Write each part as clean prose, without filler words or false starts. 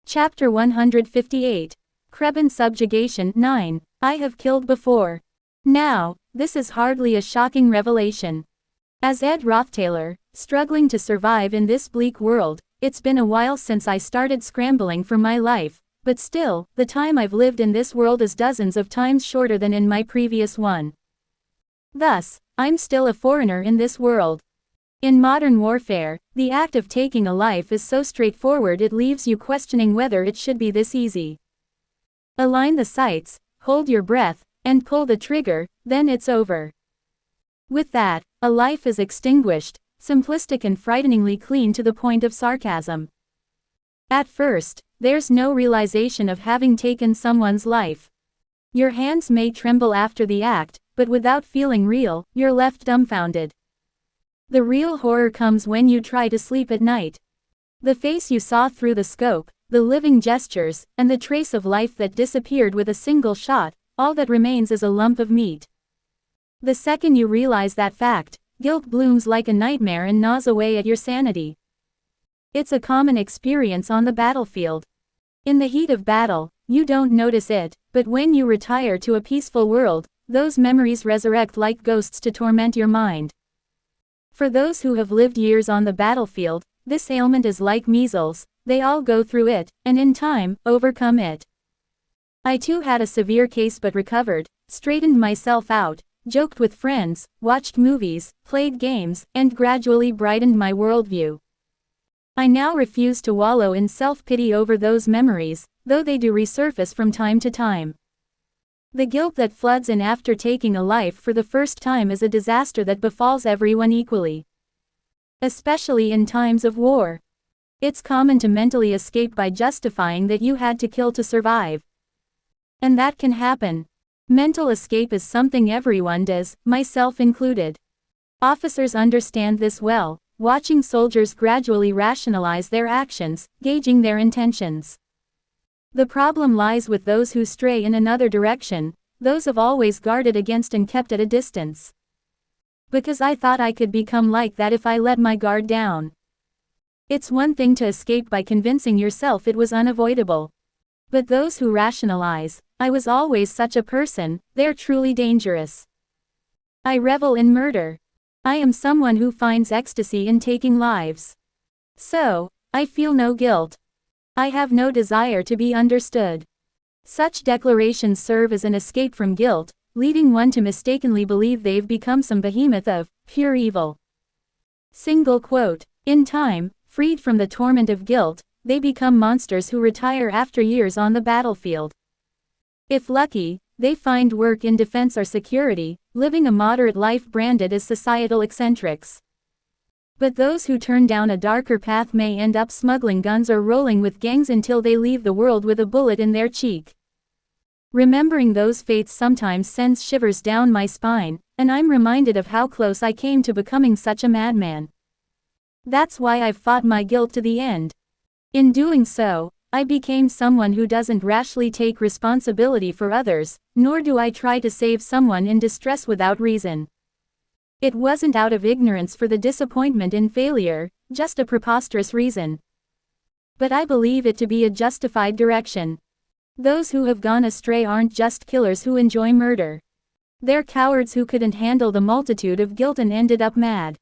Chapter 158. Krebin Subjugation 9. I have killed before. Now, this is hardly a shocking revelation. As Ed Roththaler, struggling to survive in this bleak world, it's been a while since I started scrambling for my life, but still, the time I've lived in this world is dozens of times shorter than in my previous one. Thus, I'm still a foreigner in this world. In modern warfare, the act of taking a life is so straightforward it leaves you questioning whether it should be this easy. Align the sights, hold your breath, and pull the trigger, then it's over. With that, a life is extinguished, simplistic and frighteningly clean to the point of sarcasm. At first, there's no realization of having taken someone's life. Your hands may tremble after the act, but without feeling real, you're left dumbfounded. The real horror comes when you try to sleep at night. The face you saw through the scope, the living gestures, and the trace of life that disappeared with a single shot, all that remains is a lump of meat. The second you realize that fact, guilt blooms like a nightmare and gnaws away at your sanity. It's a common experience on the battlefield. In the heat of battle, you don't notice it, but when you retire to a peaceful world, those memories resurrect like ghosts to torment your mind. For those who have lived years on the battlefield, this ailment is like measles, they all go through it, and in time, overcome it. I too had a severe case but recovered, straightened myself out, joked with friends, watched movies, played games, and gradually brightened my worldview. I now refuse to wallow in self-pity over those memories, though they do resurface from time to time. The guilt that floods in after taking a life for the first time is a disaster that befalls everyone equally. Especially in times of war. It's common to mentally escape by justifying that you had to kill to survive. And that can happen. Mental escape is something everyone does, myself included. Officers understand this well, watching soldiers gradually rationalize their actions, gauging their intentions. The problem lies with those who stray in another direction, those who've always guarded against and kept at a distance. Because I thought I could become like that if I let my guard down. It's one thing to escape by convincing yourself it was unavoidable. But those who rationalize, I was always such a person, they're truly dangerous. I revel in murder. I am someone who finds ecstasy in taking lives. So, I feel no guilt. I have no desire to be understood. Such declarations serve as an escape from guilt, leading one to mistakenly believe they've become some behemoth of pure evil. Single quote. In time, freed from the torment of guilt, they become monsters who retire after years on the battlefield. If lucky, they find work in defense or security, living a moderate life branded as societal eccentrics. But those who turn down a darker path may end up smuggling guns or rolling with gangs until they leave the world with a bullet in their cheek. Remembering those fates sometimes sends shivers down my spine, and I'm reminded of how close I came to becoming such a madman. That's why I've fought my guilt to the end. In doing so, I became someone who doesn't rashly take responsibility for others, nor do I try to save someone in distress without reason. It wasn't out of ignorance for the disappointment in failure, just a preposterous reason. But I believe it to be a justified direction. Those who have gone astray aren't just killers who enjoy murder. They're cowards who couldn't handle the multitude of guilt and ended up mad.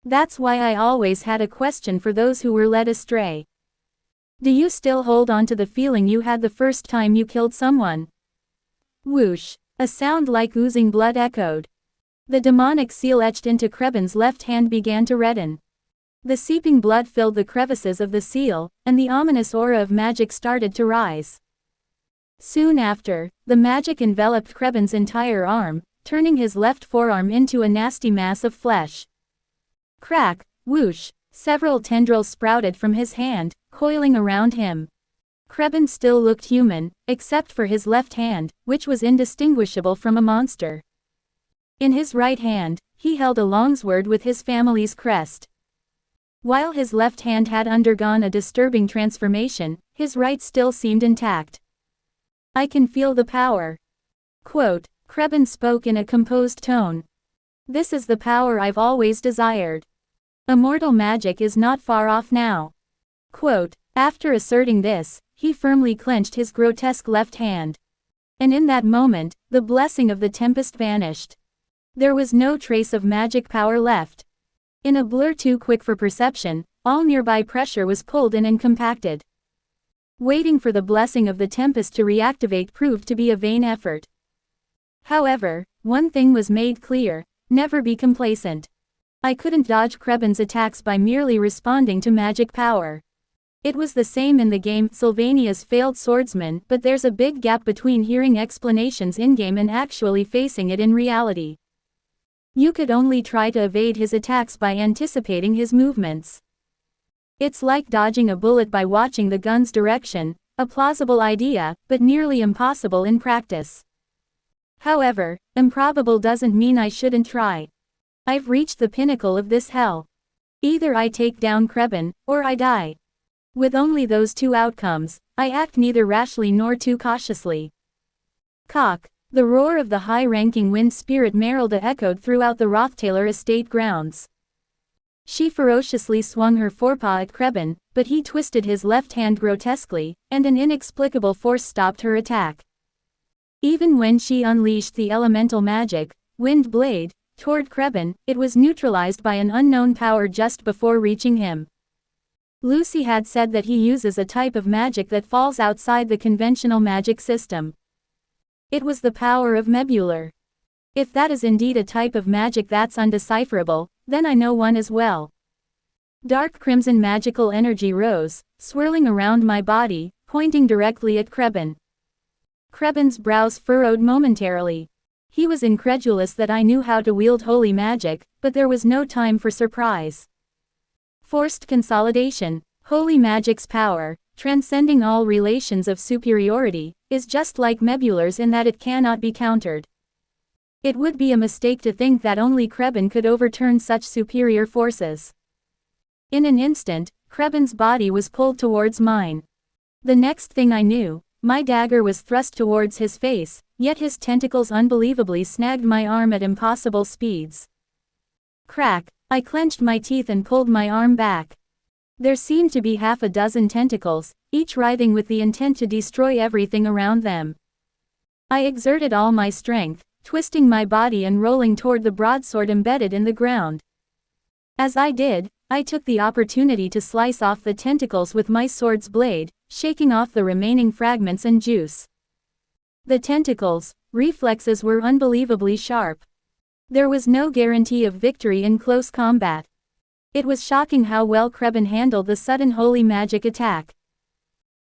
That's why I always had a question for those who were led astray. Do you still hold on to the feeling you had the first time you killed someone? Whoosh! A sound like oozing blood echoed. The demonic seal etched into Krebin's left hand began to redden. The seeping blood filled the crevices of the seal, and the ominous aura of magic started to rise. Soon after, the magic enveloped Krebin's entire arm, turning his left forearm into a nasty mass of flesh. Crack, whoosh, several tendrils sprouted from his hand, coiling around him. Krebin still looked human, except for his left hand, which was indistinguishable from a monster. In his right hand, he held a longsword with his family's crest. While his left hand had undergone a disturbing transformation, his right still seemed intact. I can feel the power. Quote, Krebin spoke in a composed tone. This is the power I've always desired. Immortal magic is not far off now. Quote, After asserting this, he firmly clenched his grotesque left hand. And in that moment, the blessing of the tempest vanished. There was no trace of magic power left. In a blur too quick for perception, all nearby pressure was pulled in and compacted. Waiting for the blessing of the tempest to reactivate proved to be a vain effort. However, one thing was made clear: never be complacent. I couldn't dodge Kreben's attacks by merely responding to magic power. It was the same in the game Sylvania's Failed Swordsman, but there's a big gap between hearing explanations in-game and actually facing it in reality. You could only try to evade his attacks by anticipating his movements. It's like dodging a bullet by watching the gun's direction, a plausible idea, but nearly impossible in practice. However, improbable doesn't mean I shouldn't try. I've reached the pinnacle of this hell. Either I take down Kreben, or I die. With only those two outcomes, I act neither rashly nor too cautiously. Cock! The roar of the high-ranking wind spirit Merylda echoed throughout the Roththaler estate grounds. She ferociously swung her forepaw at Kreben, but he twisted his left hand grotesquely, and an inexplicable force stopped her attack. Even when she unleashed the elemental magic, Wind Blade, toward Kreben, it was neutralized by an unknown power just before reaching him. Lucy had said that he uses a type of magic that falls outside the conventional magic system. It was the power of Mebular. If that is indeed a type of magic that's undecipherable, then I know one as well. Dark crimson magical energy rose, swirling around my body, pointing directly at Kreben. Kreben's brows furrowed momentarily. He was incredulous that I knew how to wield holy magic, but there was no time for surprise. Forced consolidation, holy magic's power, transcending all relations of superiority, is just like Mebular's in that it cannot be countered. It would be a mistake to think that only Kreben could overturn such superior forces. In an instant, Kreben's body was pulled towards mine. The next thing I knew, my dagger was thrust towards his face, yet his tentacles unbelievably snagged my arm at impossible speeds. Crack! I clenched my teeth and pulled my arm back. There seemed to be half a dozen tentacles, each writhing with the intent to destroy everything around them. I exerted all my strength, twisting my body and rolling toward the broadsword embedded in the ground. As I did, I took the opportunity to slice off the tentacles with my sword's blade, shaking off the remaining fragments and juice. The tentacles' reflexes were unbelievably sharp. There was no guarantee of victory in close combat. It was shocking how well Kreben handled the sudden holy magic attack.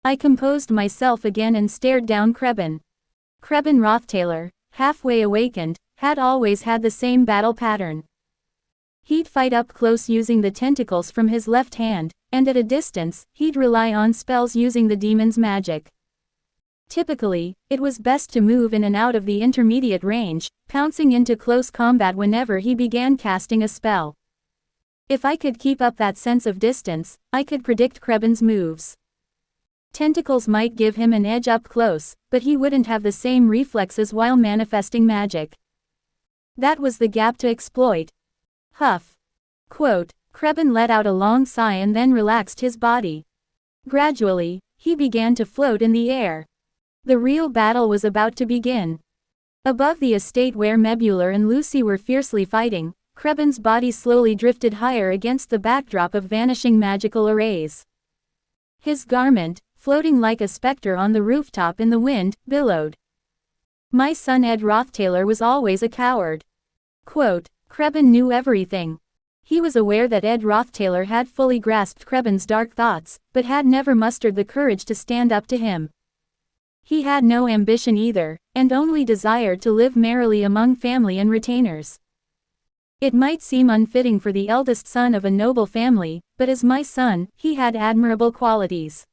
I composed myself again and stared down Kreben. Kreben Roththaler, halfway awakened, had always had the same battle pattern. He'd fight up close using the tentacles from his left hand, and at a distance, he'd rely on spells using the demon's magic. Typically, it was best to move in and out of the intermediate range, pouncing into close combat whenever he began casting a spell. If I could keep up that sense of distance, I could predict Kreben's moves. Tentacles might give him an edge up close, but he wouldn't have the same reflexes while manifesting magic. That was the gap to exploit. Huff. Quote, Kreben let out a long sigh and then relaxed his body. Gradually, he began to float in the air. The real battle was about to begin. Above the estate where Mebular and Lucy were fiercely fighting, Kreben's body slowly drifted higher against the backdrop of vanishing magical arrays. His garment, floating like a specter on the rooftop in the wind, billowed. My son Ed Roththaler was always a coward. Quote, Kreben knew everything. He was aware that Ed Roththaler had fully grasped Kreben's dark thoughts, but had never mustered the courage to stand up to him. He had no ambition either, and only desired to live merrily among family and retainers. It might seem unfitting for the eldest son of a noble family, but as my son, he had admirable qualities.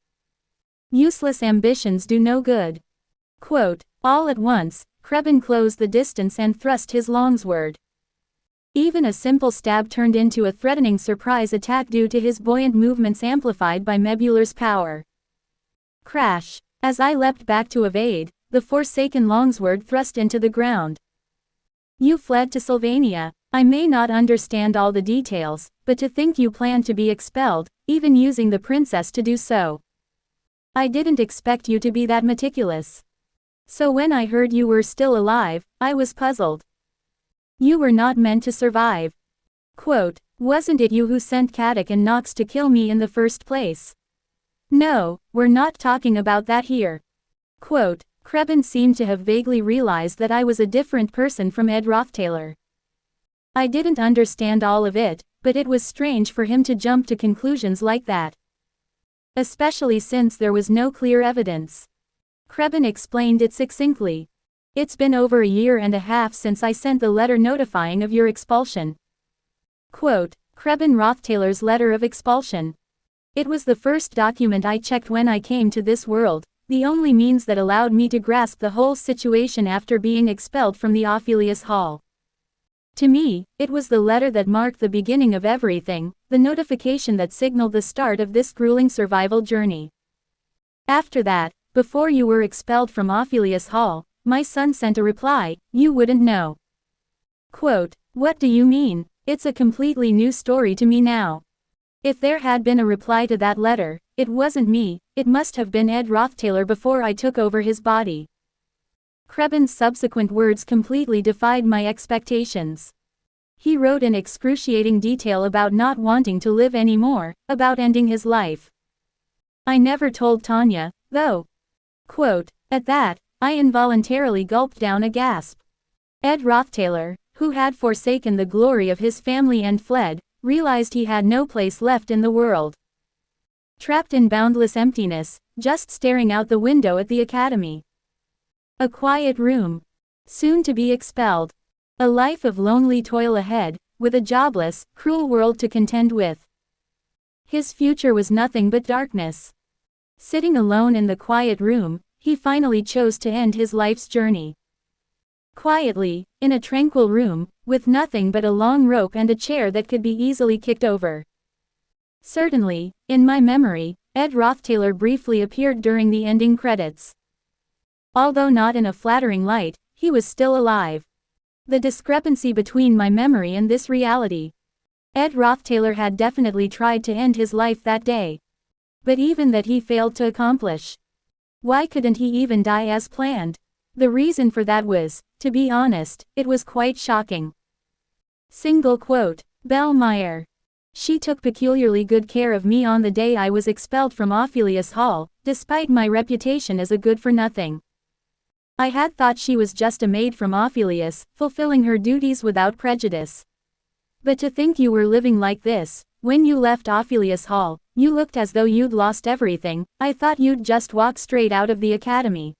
Useless ambitions do no good. Quote, all at once, Kreben closed the distance and thrust his longsword. Even a simple stab turned into a threatening surprise attack due to his buoyant movements amplified by Mebular's power. Crash! As I leapt back to evade, the forsaken longsword thrust into the ground. You fled to Sylvania. I may not understand all the details, but to think you planned to be expelled, even using the princess to do so. I didn't expect you to be that meticulous. So when I heard you were still alive, I was puzzled. You were not meant to survive. Quote, wasn't it you who sent Kadok and Nox to kill me in the first place? No, we're not talking about that here. Quote, Krebin seemed to have vaguely realized that I was a different person from Ed Rothtailor. I didn't understand all of it, but it was strange for him to jump to conclusions like that. Especially since there was no clear evidence. Krebin explained it succinctly. It's been over a year and a half since I sent the letter notifying of your expulsion. Quote, Krebin Rothtailor's letter of expulsion. It was the first document I checked when I came to this world, the only means that allowed me to grasp the whole situation after being expelled from the Ophelius Hall. To me, it was the letter that marked the beginning of everything, the notification that signaled the start of this grueling survival journey. After that, before you were expelled from Ophelius Hall, my son sent a reply, you wouldn't know. Quote, what do you mean? It's a completely new story to me now. If there had been a reply to that letter, it wasn't me, it must have been Ed Rothtailor before I took over his body. Krebin's subsequent words completely defied my expectations. He wrote in excruciating detail about not wanting to live anymore, about ending his life. I never told Tanya, though. Quote, at that, I involuntarily gulped down a gasp. Ed Rothtailor, who had forsaken the glory of his family and fled, realized he had no place left in the world. Trapped in boundless emptiness, just staring out the window at the academy. A quiet room. Soon to be expelled. A life of lonely toil ahead, with a jobless, cruel world to contend with. His future was nothing but darkness. Sitting alone in the quiet room, he finally chose to end his life's journey. Quietly, in a tranquil room, with nothing but a long rope and a chair that could be easily kicked over. Certainly, in my memory, Ed Rothtailor briefly appeared during the ending credits. Although not in a flattering light, he was still alive. The discrepancy between my memory and this reality. Ed Rothtailor had definitely tried to end his life that day. But even that he failed to accomplish. Why couldn't he even die as planned? The reason for that was, to be honest, it was quite shocking. Single quote, Belle Meyer. She took peculiarly good care of me on the day I was expelled from Ophelius Hall, despite my reputation as a good-for-nothing. I had thought she was just a maid from Ophelius, fulfilling her duties without prejudice. But to think you were living like this, when you left Ophelius Hall, you looked as though you'd lost everything, I thought you'd just walk straight out of the academy.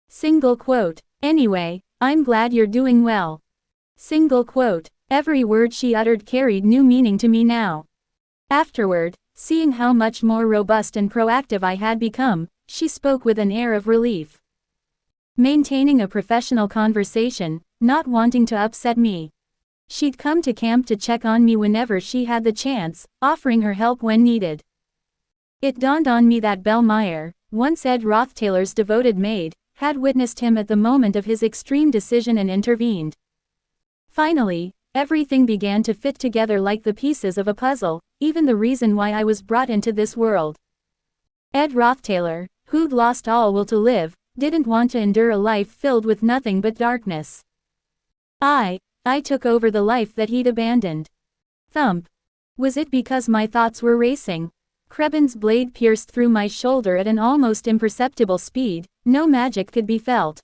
Single quote, anyway, I'm glad you're doing well. Single quote, every word she uttered carried new meaning to me now. Afterward, seeing how much more robust and proactive I had become, she spoke with an air of relief. Maintaining a professional conversation, not wanting to upset me. She'd come to camp to check on me whenever she had the chance, offering her help when needed. It dawned on me that Belle Meyer, once Ed Rothtailor's devoted maid, had witnessed him at the moment of his extreme decision and intervened. Finally, everything began to fit together like the pieces of a puzzle, even the reason why I was brought into this world. Ed Rothtailor, who'd lost all will to live, didn't want to endure a life filled with nothing but darkness. I took over the life that he'd abandoned. Thump. Was it because my thoughts were racing? Krebin's blade pierced through my shoulder at an almost imperceptible speed, no magic could be felt.